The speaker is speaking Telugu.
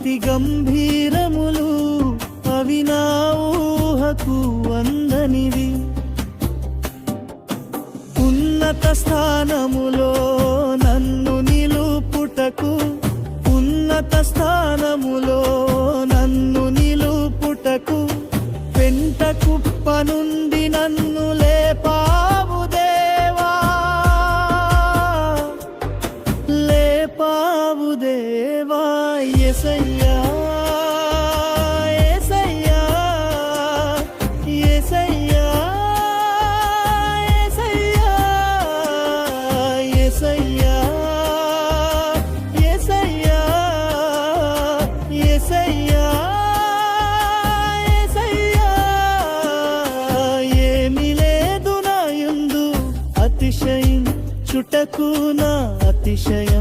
అతి గంభీరములు అవి నా ఊహకు అందనివి. ఉన్నత స్థానములో నన్ను నిలుపుటకు, ఉన్నత స్థానములో నన్ను నిలుపుటకు, పెంట కుప్ప నుండి నన్ను లేపావు దేవా, లేపావు దేవా. యేసయ్యా యేసయ్యా యేసయ్యా యేసయ్యా యేసయ్యా యేసయ్యా యేసయ్యా. ఏమీ లేదు నా యందు అతిశయించుటకు నా అతిశయం.